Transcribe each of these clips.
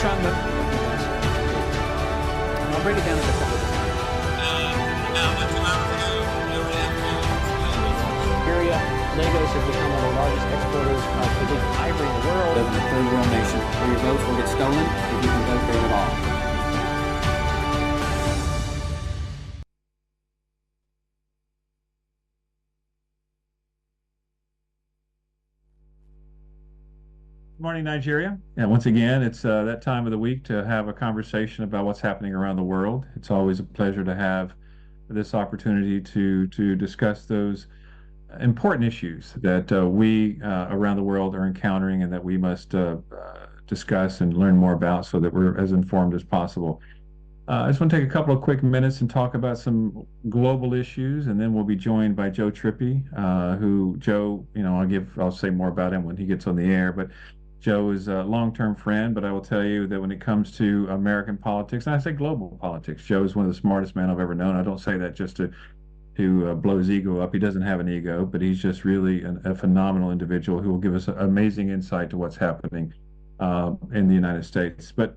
Nevertron, I'll break it down into a couple of different area. Legos have become one of the largest exporters of the ivory in the world. Live in a third world nation where your votes will get stolen if you can vote there at all. Good morning, Nigeria. And once again, it's that time of the week to have a conversation about what's happening around the world. It's always a pleasure to have this opportunity to discuss those important issues that we around the world are encountering and that we must discuss and learn more about so that we're as informed as possible. I just want to take a couple of quick minutes and talk about some global issues, and then we'll be joined by Joe Trippi, who Joe, I'll say more about him when he gets on the air, but Joe is a long-term friend, but I will tell you that when it comes to American politics, and I say global politics, Joe is one of the smartest men I've ever known. I don't say that just to blow his ego up. He doesn't have an ego, but he's just really a phenomenal individual who will give us amazing insight to what's happening in the United States. But,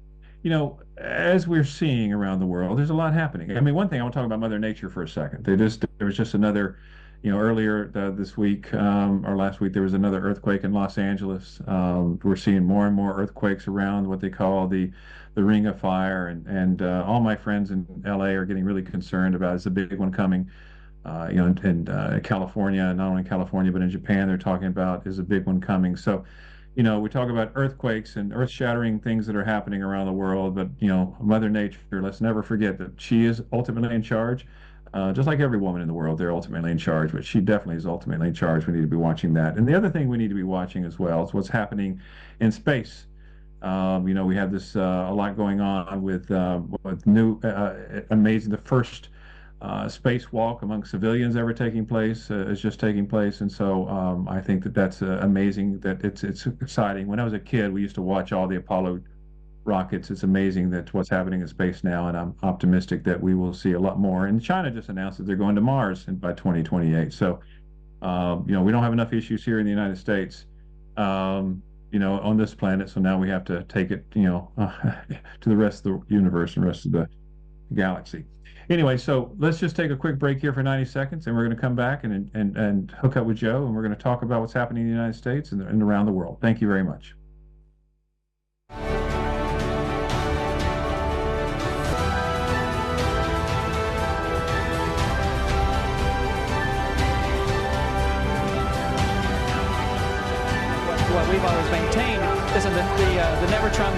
as we're seeing around the world, there's a lot happening. I mean, one thing I want to talk about Mother Nature for a second. There was just another, earlier this week or last week, there was another earthquake in Los Angeles. We're seeing more and more earthquakes around what they call the Ring of Fire, and all my friends in LA are getting really concerned about it's a big one coming. In California, not only in California, but in Japan, they're talking about is a big one coming. So, we talk about earthquakes and earth-shattering things that are happening around the world, but, Mother Nature, let's never forget that she is ultimately in charge. Just like every woman in the world, they're ultimately in charge, but she definitely is ultimately in charge. We need to be watching that. And the other thing we need to be watching as well is what's happening in space. We have this a lot going on with new, amazing, the first spacewalk among civilians ever taking place is just taking place, and so I think that's amazing. That it's exciting. When I was a kid, we used to watch all the Apollo rockets. It's amazing that what's happening in space now, and I'm optimistic that we will see a lot more. And China just announced that they're going to Mars by 2028. So we don't have enough issues here in the United States, on this planet. So now we have to take it, to the rest of the universe and rest of the galaxy. Anyway, so let's just take a quick break here for 90 seconds, and we're going to come back and hook up with Joe, and we're going to talk about what's happening in the United States and around the world. Thank you very much. what we've always maintained. Listen, the Nevertron,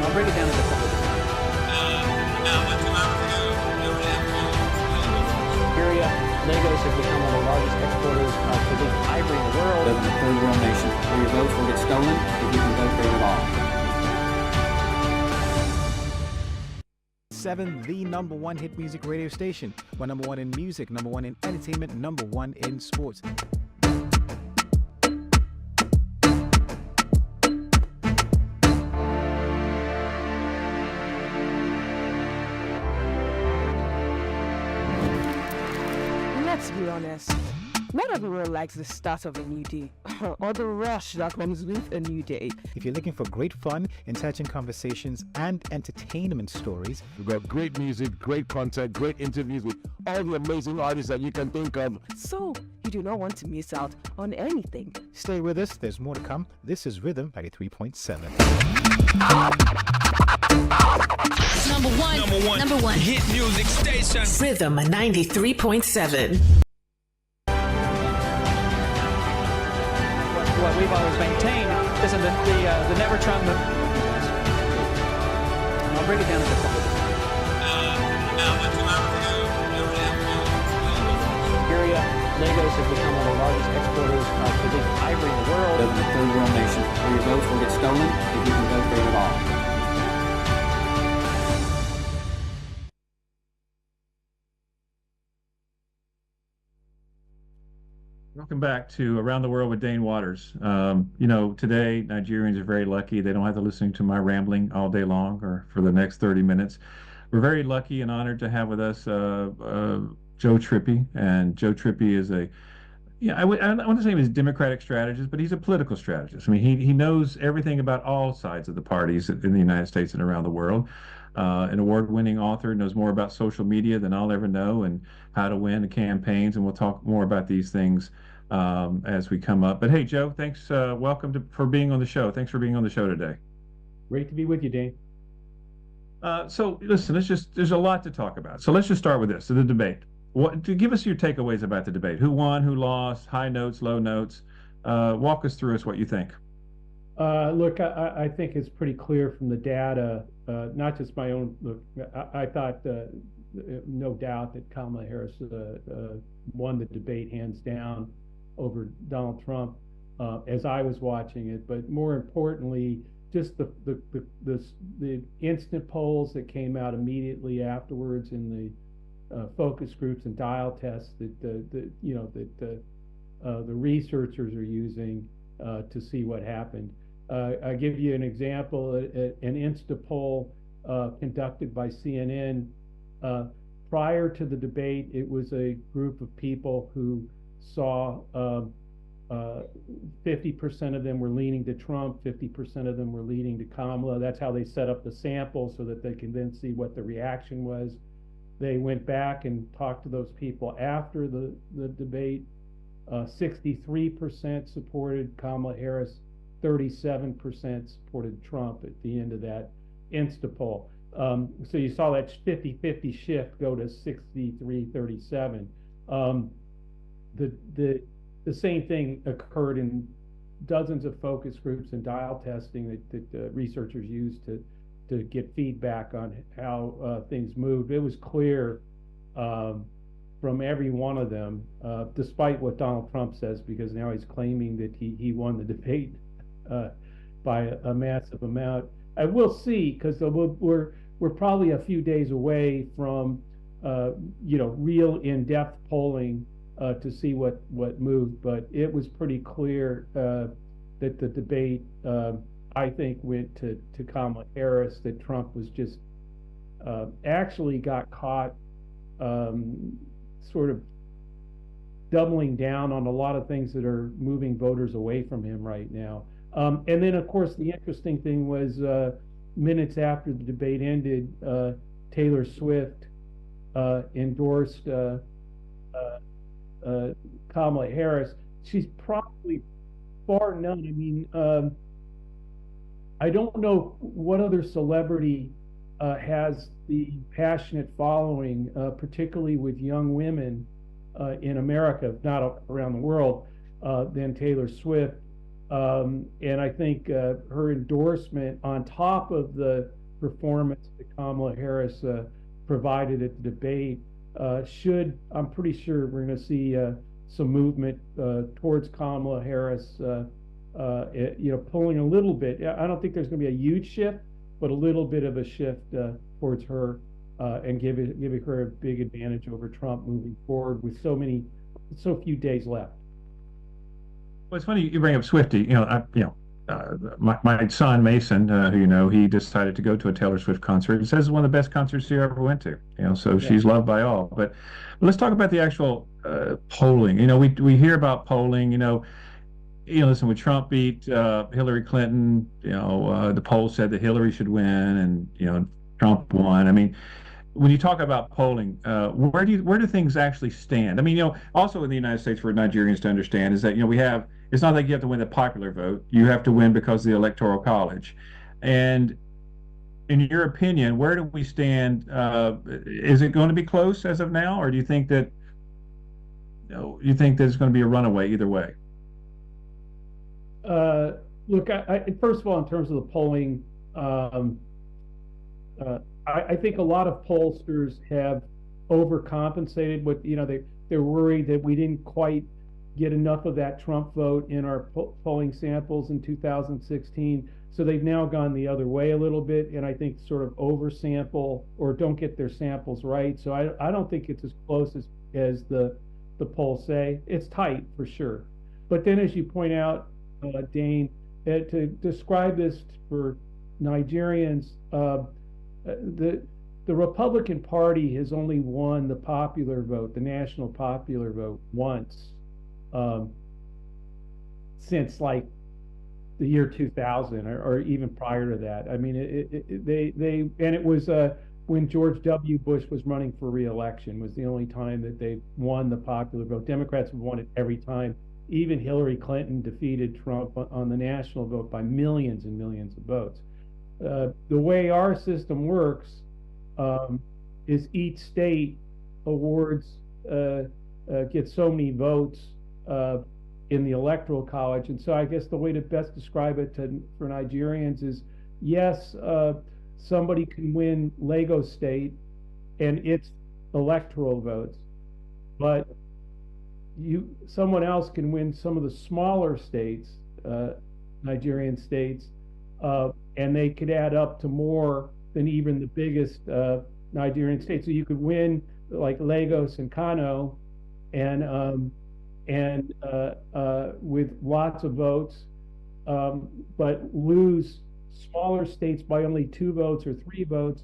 I'll break it down into a couple of different area. Legos have become one of the largest exporters of the ivory in the world. Live in a third world nation where your votes will get stolen if you can vote there at all. 7, the #1 hit music radio station. We're #1 in music, #1 in entertainment, #1 in sports. Let's be honest. Not everyone likes the start of a new day or the rush that comes with a new day. If you're looking for great fun, entertaining conversations, and entertainment stories, we've got great music, great content, great interviews with all the amazing artists that you can think of. So, you do not want to miss out on anything. Stay with us, there's more to come. This is Rhythm 93.7. Number one hit music station. Rhythm 93.7. What we've always maintained. Listen, the Nevertron, I'll break it down into a couple of area. Legos have become one of the largest exporters of the ivory in the world. Live in a third world nation where your votes will get stolen if you can vote there at all. Welcome back to Around the World with Dane Waters. Today Nigerians are very lucky. They don't have to listen to my rambling all day long or for the next 30 minutes. We're very lucky and honored to have with us Joe Trippi. And Joe Trippi is Yeah, I don't want to say he's a Democratic strategist, but he's a political strategist. I mean, he knows everything about all sides of the parties in the United States and around the world. An award-winning author, knows more about social media than I'll ever know, and how to win the campaigns. And we'll talk more about these things as we come up. But hey, Joe, thanks. Welcome for being on the show. Thanks for being on the show today. Great to be with you, Dane. So listen, there's a lot to talk about. So let's just start with this, the debate. To give us your takeaways about the debate. Who won, who lost, high notes, low notes. Walk us through what you think. Look, I think it's pretty clear from the data, not just my own look. I thought, no doubt, that Kamala Harris won the debate hands down over Donald Trump as I was watching it. But more importantly, just the instant polls that came out immediately afterwards in the focus groups and dial tests that the researchers are using to see what happened. I'll give you an example. An Insta poll conducted by CNN prior to the debate. It was a group of people who saw 50% of them were leaning to Trump, 50% of them were leaning to Kamala. That's how they set up the sample so that they can then see what the reaction was. They went back and talked to those people after the debate. 63% supported Kamala Harris, 37% supported Trump at the end of that Insta poll. So you saw that 50-50 shift go to 63-37. The same thing occurred in dozens of focus groups and dial testing that researchers used to get feedback on how things moved. It was clear from every one of them, despite what Donald Trump says, because now he's claiming that he won the debate by a massive amount. I will see, because we're probably a few days away from real in-depth polling to see what moved, but it was pretty clear that the debate, I think, went to Kamala Harris, that Trump was just actually got caught sort of doubling down on a lot of things that are moving voters away from him right now. And then, of course, the interesting thing was minutes after the debate ended, Taylor Swift endorsed Kamala Harris. She's probably bar none. I mean, I don't know what other celebrity has the passionate following, particularly with young women in America, if not around the world, than Taylor Swift. And I think her endorsement, on top of the performance that Kamala Harris provided at the debate, I'm pretty sure we're going to see some movement towards Kamala Harris, pulling a little bit. I don't think there's going to be a huge shift, but a little bit of a shift towards her, and giving her a big advantage over Trump moving forward with so few days left. Well, it's funny you bring up Swiftie. My son Mason, who he decided to go to a Taylor Swift concert. He says it's one of the best concerts he ever went to. So yeah. She's loved by all. But let's talk about the actual polling. We hear about polling. Listen, when Trump beat Hillary Clinton, the poll said that Hillary should win, and Trump won. I mean, when you talk about polling, where do things actually stand? I mean, also in the United States, for Nigerians to understand, is that it's not like you have to win the popular vote. You have to win because of the Electoral College. And in your opinion, where do we stand? Is it going to be close as of now, or do you think that you think there's going to be a runaway either way? Look, first of all, in terms of the polling, I think a lot of pollsters have overcompensated. They're worried that we didn't quite get enough of that Trump vote in our polling samples in 2016. So they've now gone the other way a little bit, and I think sort of oversample or don't get their samples right. So I don't think it's as close as the polls say. It's tight for sure. But then, as you point out, Dane, to describe this for Nigerians, the Republican Party has only won the popular vote, the national popular vote, once. um, since like the year 2000 or even prior to that. I mean, and it was when George W. Bush was running for re-election was the only time that they won the popular vote. Democrats have won it every time. Even Hillary Clinton defeated Trump on the national vote by millions and millions of votes. The way our system works is each state awards gets so many votes in the electoral college. And so I guess the way to best describe it for Nigerians is, yes, somebody can win Lagos State and its electoral votes, but someone else can win some of the smaller states, Nigerian states, and they could add up to more than even the biggest Nigerian states. So you could win like Lagos and Kano, and with lots of votes, but lose smaller states by only 2 votes or 3 votes.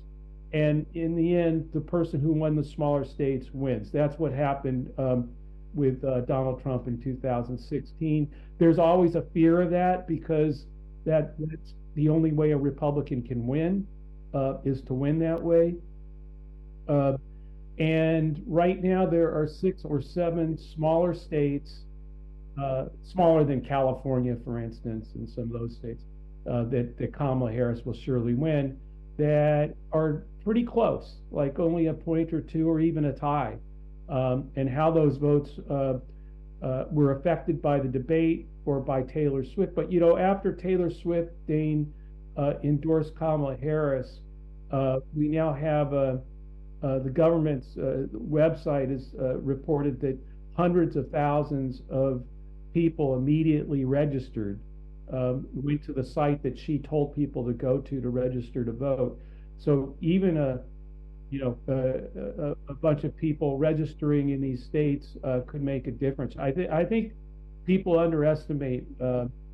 And in the end, the person who won the smaller states wins. That's what happened with Donald Trump in 2016. There's always a fear of that because that's the only way a Republican can win, is to win that way. And right now there are 6 or 7 smaller states, smaller than California, for instance, and some of those states that Kamala Harris will surely win, that are pretty close, like only a point or 2 or even a tie. And how those votes were affected by the debate or by Taylor Swift. But, after Taylor Swift, Dane, endorsed Kamala Harris, we now have the government's website has reported that hundreds of thousands of people immediately registered, went to the site that she told people to go to register to vote. So even a bunch of people registering in these states could make a difference. I think people underestimate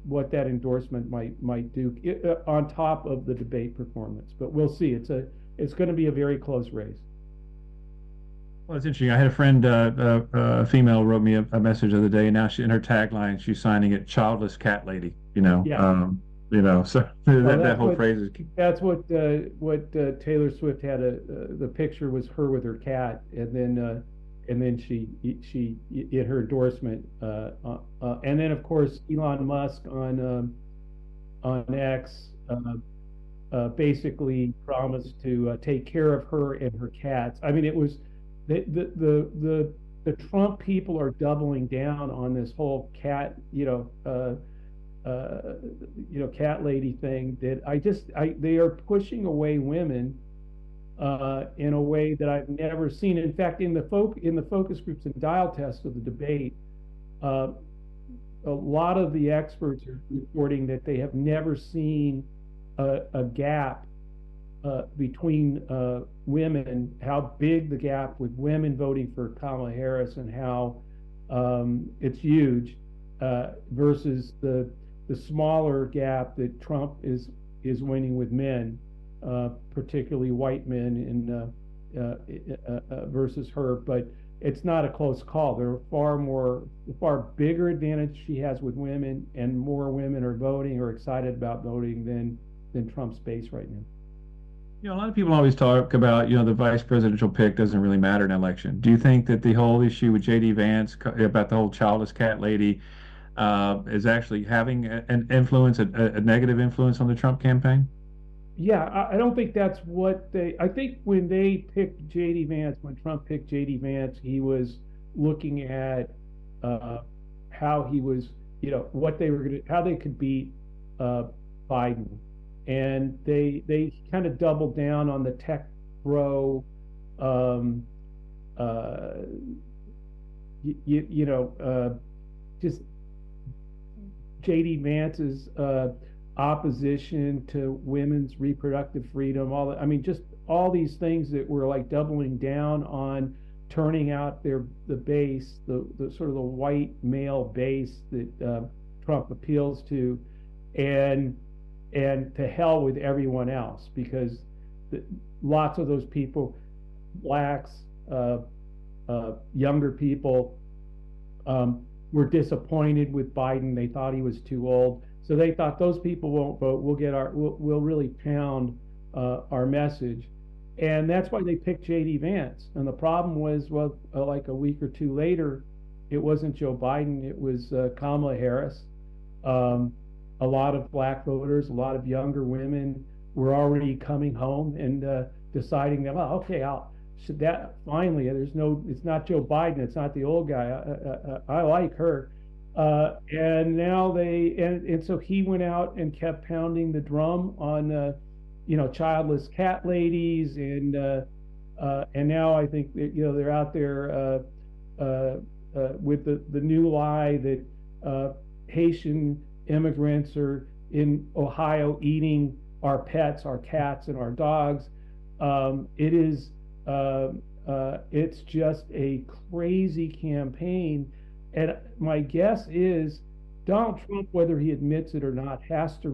what that endorsement might do on top of the debate performance. But we'll see. It's going to be a very close race. Well, it's interesting. I had a friend, a female, wrote me a message the other day. And now in her tagline, she's signing it "childless cat lady." Yeah. So that whole phrase is. That's what Taylor Swift had. The picture was her with her cat, and then she in her endorsement, and then of course Elon Musk on X basically promised to take care of her and her cats. I mean, it was the Trump people are doubling down on this whole cat, cat lady thing that they are pushing away women in a way that I've never seen. In fact, in the focus groups and dial tests of the debate, a lot of the experts are reporting that they have never seen a gap between women, how big the gap with women voting for Kamala Harris and how it's huge versus the smaller gap that Trump is winning with men, particularly white men, versus her. But it's not a close call. There are far bigger advantage she has with women, and more women are voting or excited about voting than Trump's base right now. A lot of people always talk about, the vice presidential pick doesn't really matter in an election. Do you think that the whole issue with J.D. Vance about the whole childless cat lady is actually having an influence, a negative influence on the Trump campaign? Yeah, I don't think that's what I think when they picked J.D. Vance, when Trump picked J.D. Vance, he was looking at how he was, what they were how they could beat Biden. And they kind of doubled down on the tech bro, just J.D. Vance's opposition to women's reproductive freedom. Just all these things that were like doubling down on turning out the base, the sort of the white male base that Trump appeals to, and to hell with everyone else, because lots of those people, blacks, younger people, were disappointed with Biden. They thought he was too old. So they thought those people won't vote. We'll really pound our message. And that's why they picked J.D. Vance. And the problem was, well, like a week or two later, it wasn't Joe Biden, it was Kamala Harris. A lot of black voters, a lot of younger women were already coming home and deciding that, well, okay, should that finally, it's not Joe Biden, it's not the old guy. I like her. And now and so he went out and kept pounding the drum on, childless cat ladies, and now I think that, they're out there with the new lie that Haitian immigrants are in Ohio eating our pets, our cats, and our dogs. It's just a crazy campaign, and my guess is Donald Trump, whether he admits it or not, has to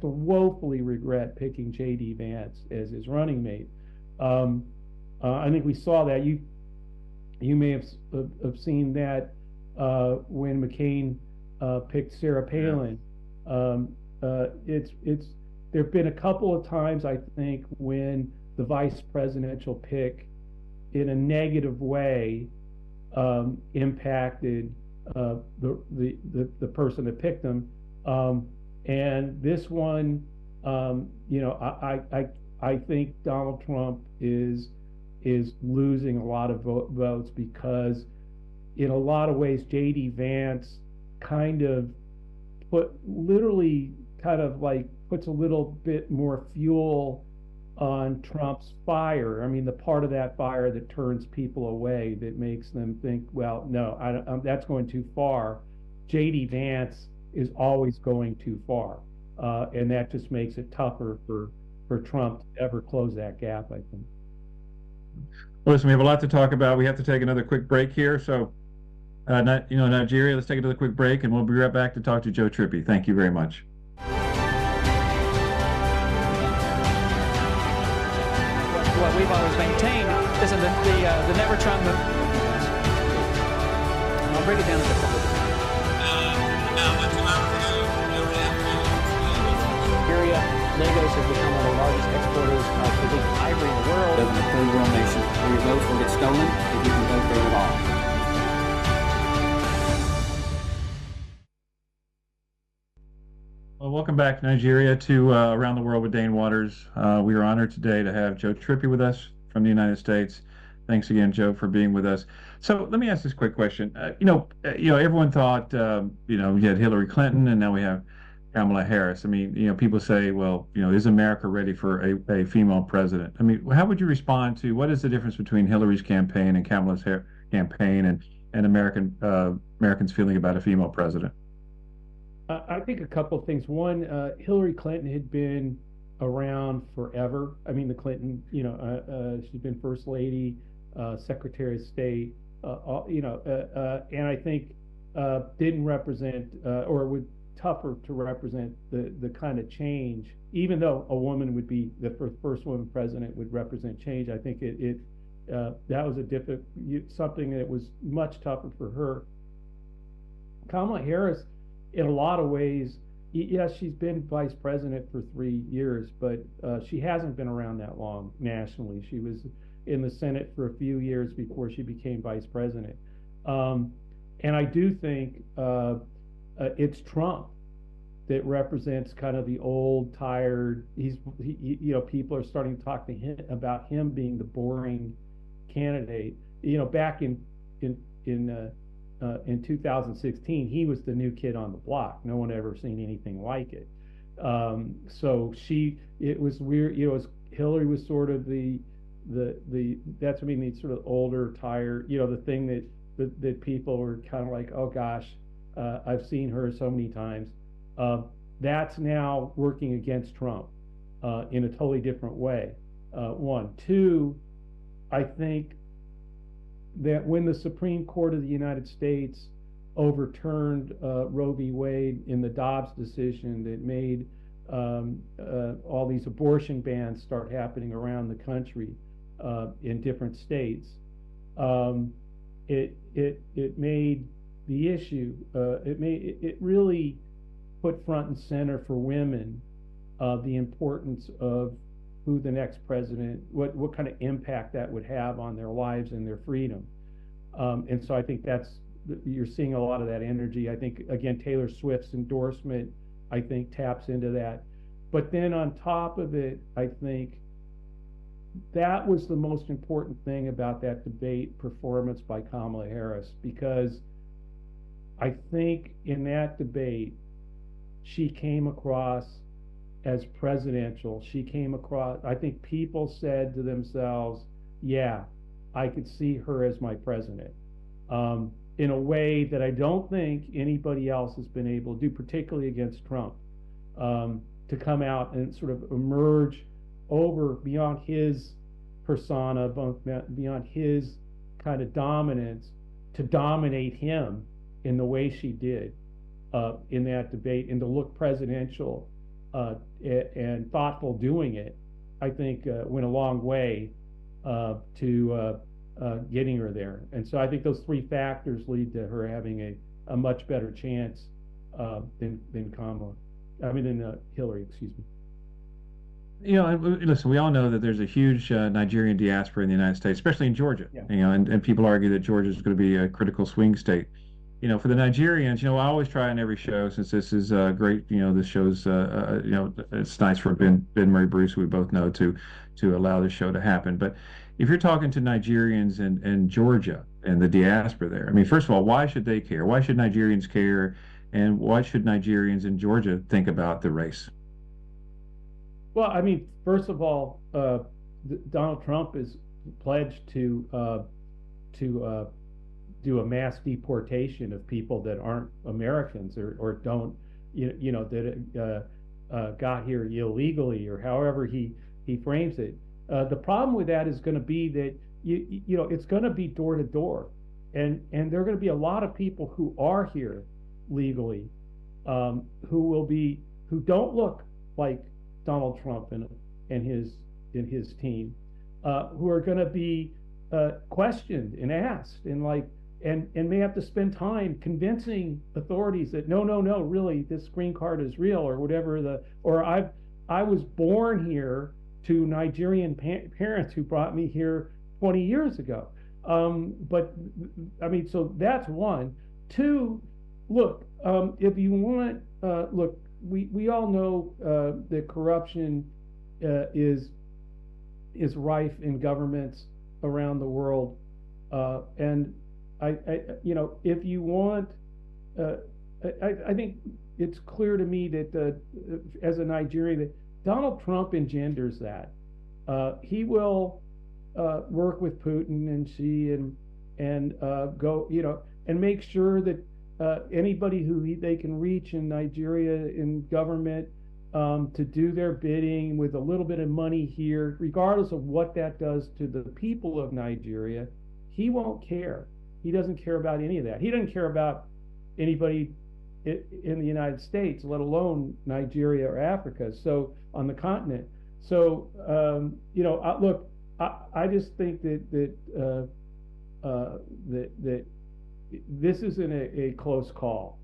woefully regret picking J.D. Vance as his running mate. I think we saw that. You may have seen that when McCain picked Sarah Palin. There've been a couple of times, I think, when the vice presidential pick in a negative way impacted the person that picked them. And this one, I think Donald Trump is losing a lot of votes because, in a lot of ways, J.D. Vance kind of puts a little bit more fuel on Trump's fire. I mean, the part of that fire that turns people away, that makes them think, well, no, that's going too far. J.D. Vance is always going too far, and that just makes it tougher for Trump to ever close that gap, I think. Well, listen, we have a lot to talk about. We have to take another quick break here. So, Nigeria, let's take another quick break, and we'll be right back to talk to Joe Trippi. Thank you very much. What we've always maintained is that the never Trump movement. I'll break it down into a couple of Nigeria, Lagos has become one of the largest exporters of illegal ivory in the world. Live in a third world nation where your votes will get stolen if you can vote there at all. Well, welcome back, Nigeria, to Around the World with Dane Waters. We are honored today to have Joe Trippi with us from the United States. Thanks again, Joe, for being with us. So let me ask this quick question. Everyone thought, we had Hillary Clinton, and now we have Kamala Harris. I mean, people say, well, is America ready for a female president? I mean, how would you respond to what is the difference between Hillary's campaign and Kamala's campaign, and Americans' feeling about a female president? I think a couple of things. One, Hillary Clinton had been around forever. I mean, the Clinton, she's been First Lady, Secretary of State, and I think didn't represent or would tougher to represent the kind of change. Even though a woman would be the first woman president would represent change, I think that was something that was much tougher for her. Kamala Harris, in a lot of ways, yes, she's been vice president for 3 years, but she hasn't been around that long nationally. She was in the Senate for a few years before she became vice president. And I do think it's Trump that represents kind of the old, tired. People are starting to talk to him about him being the boring candidate. Back in 2016, he was the new kid on the block. No one ever seen anything like it. It was weird. Hillary was sort of the sort of older, tired. The thing that people were kind of like, oh gosh, I've seen her so many times. That's now working against Trump in a totally different way. One, two, I think that when the Supreme Court of the United States overturned Roe v. Wade in the Dobbs decision that made all these abortion bans start happening around the country in different states, it made the issue. It really put front and center for women the importance of who the next president, what kind of impact that would have on their lives and their freedom. And so I think you're seeing a lot of that energy. I think, again, Taylor Swift's endorsement, I think, taps into that. But then on top of it, I think that was the most important thing about that debate performance by Kamala Harris, because I think in that debate, she came across as presidential. She came across, I think people said to themselves, yeah, I could see her as my president, in a way that I don't think anybody else has been able to do, particularly against Trump, to come out and sort of emerge over beyond his persona, beyond his kind of dominance, to dominate him in the way she did in that debate, and to look presidential and thoughtful doing it, I think went a long way to getting her there. And so I think those three factors lead to her having a much better chance than Kamala. I mean, than Hillary, excuse me. You know, listen, we all know that there's a huge Nigerian diaspora in the United States, especially in Georgia. Yeah. You know, and people argue that Georgia is going to be a critical swing state. You know, for the Nigerians, you know, I always try on every show, since this is great, you know, this show's, you know, it's nice for Ben Murray Bruce, who we both know, to allow this show to happen. But if you're talking to Nigerians in Georgia and the diaspora there, I mean, first of all, why should they care? Why should Nigerians care? And why should Nigerians in Georgia think about the race? Well, I mean, first of all, Donald Trump is pledged to do a mass deportation of people that aren't Americans or don't, you know, that got here illegally, or however he frames it. The problem with that is going to be that you know, it's going to be door to door, and there are going to be a lot of people who are here legally, who don't look like Donald Trump and his team, who are going to be questioned and asked, and may have to spend time convincing authorities that no, really, this green card is real, or whatever I was born here to Nigerian parents who brought me here 20 years ago. But I mean, so that's one. Two, look, if you want, look, we all know that corruption is rife in governments around the world, and I you know, if you want, I think it's clear to me that as a Nigerian, that Donald Trump engenders that. He will work with Putin and Xi and go, you know, and make sure that anybody who they can reach in Nigeria in government to do their bidding with a little bit of money here, regardless of what that does to the people of Nigeria, he won't care. He doesn't care about any of that. He doesn't care about anybody in the United States, let alone Nigeria or Africa, so on the continent. So you know, look, I just think that this isn't a close call,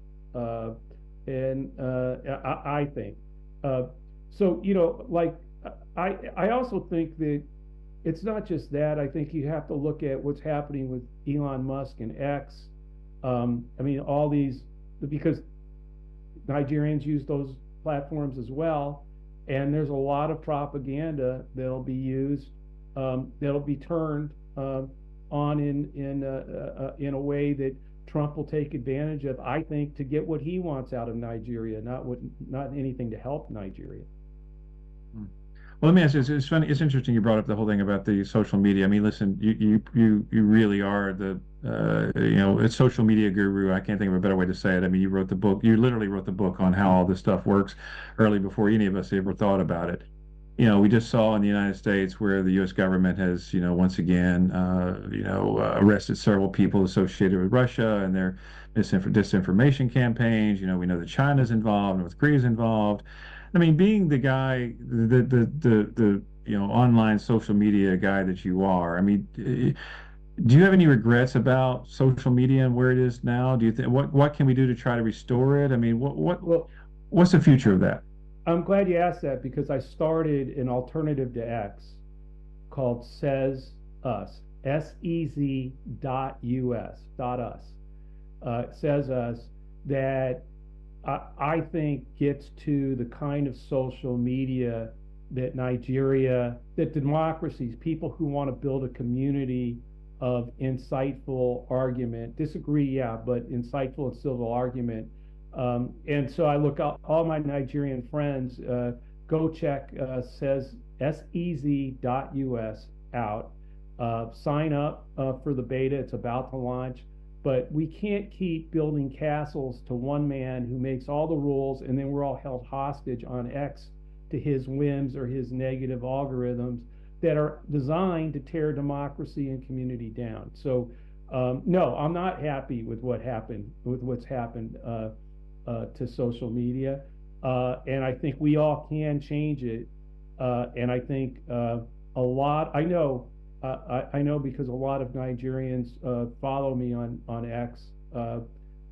and I think so. You know, like I also think that it's not just that. I think you have to look at what's happening with Elon Musk and X. I mean, all these, because Nigerians use those platforms as well, and there's a lot of propaganda that'll be used, that'll be turned on in a way that Trump will take advantage of, I think, to get what he wants out of Nigeria, not anything to help Nigeria. Well, let me ask you, it's funny, it's interesting you brought up the whole thing about the social media. I mean, listen, you really are the you know, a social media guru. I can't think of a better way to say it. I mean, you literally wrote the book on how all this stuff works early before any of us ever thought about it. You know, we just saw in the United States where the U.S. government has, you know, once again, you know, arrested several people associated with Russia and their disinformation campaigns. You know, we know that China's involved, North Korea's involved. I mean, being the guy, the you know, online social media guy that you are, I mean, Do you have any regrets about social media and where it is now? Do you think what can we do to try to restore it? I mean, Well, what's the future of that? I'm glad you asked that because I started an alternative to X called Says Us, SEZ dot US, dot us. Says Us, that I think gets to the kind of social media that Nigeria, that democracies, people who want to build a community of insightful argument, disagree, yeah, but insightful and civil argument. And so I look out all my Nigerian friends, go check says SEZ.us out. Sign up for the beta. It's about to launch. But we can't keep building castles to one man who makes all the rules, and then we're all held hostage on X to his whims or his negative algorithms that are designed to tear democracy and community down. So no, I'm not happy with what's happened to social media, and I think we all can change it. And I think a lot. I know because a lot of Nigerians follow me on X.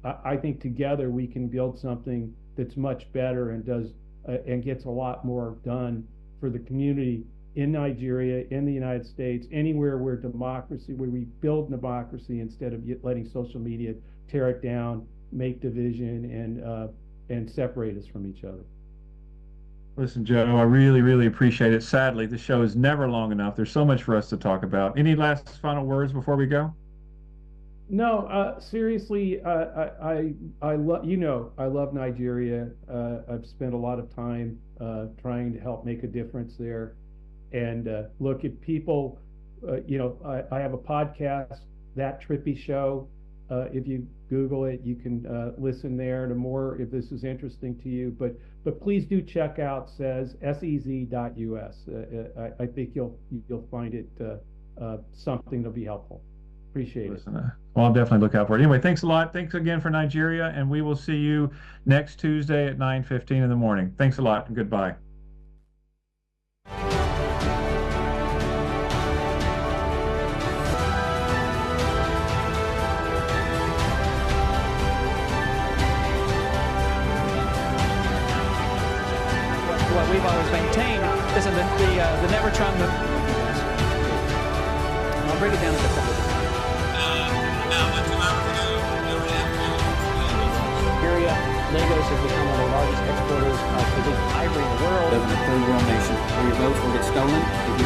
I think together we can build something that's much better and does and gets a lot more done for the community in Nigeria, in the United States, anywhere where we build democracy instead of letting social media tear it down, make division, and separate us from each other. Listen, Joe, I really, really appreciate it. Sadly, the show is never long enough. There's so much for us to talk about. Any last final words before we go? No, seriously, I love, I love Nigeria. I've spent a lot of time trying to help make a difference there. And look, if people, I have a podcast, That Trippy Show. If you Google it, you can listen there to more if this is interesting to you. But please do check out SEZ.us. I think you'll find it something that'll be helpful. Appreciate it. Well, I'll definitely look out for it. Anyway, thanks a lot. Thanks again for Nigeria, and we will see you next Tuesday at 9:15 in the morning. Thanks a lot, and goodbye. What we've always maintained is that the Nevertron. I'll break it down a bit. Nigeria, Lagos has become one of the largest exporters of the ivory in the world. Live in a third world nation where your votes will get stolen if you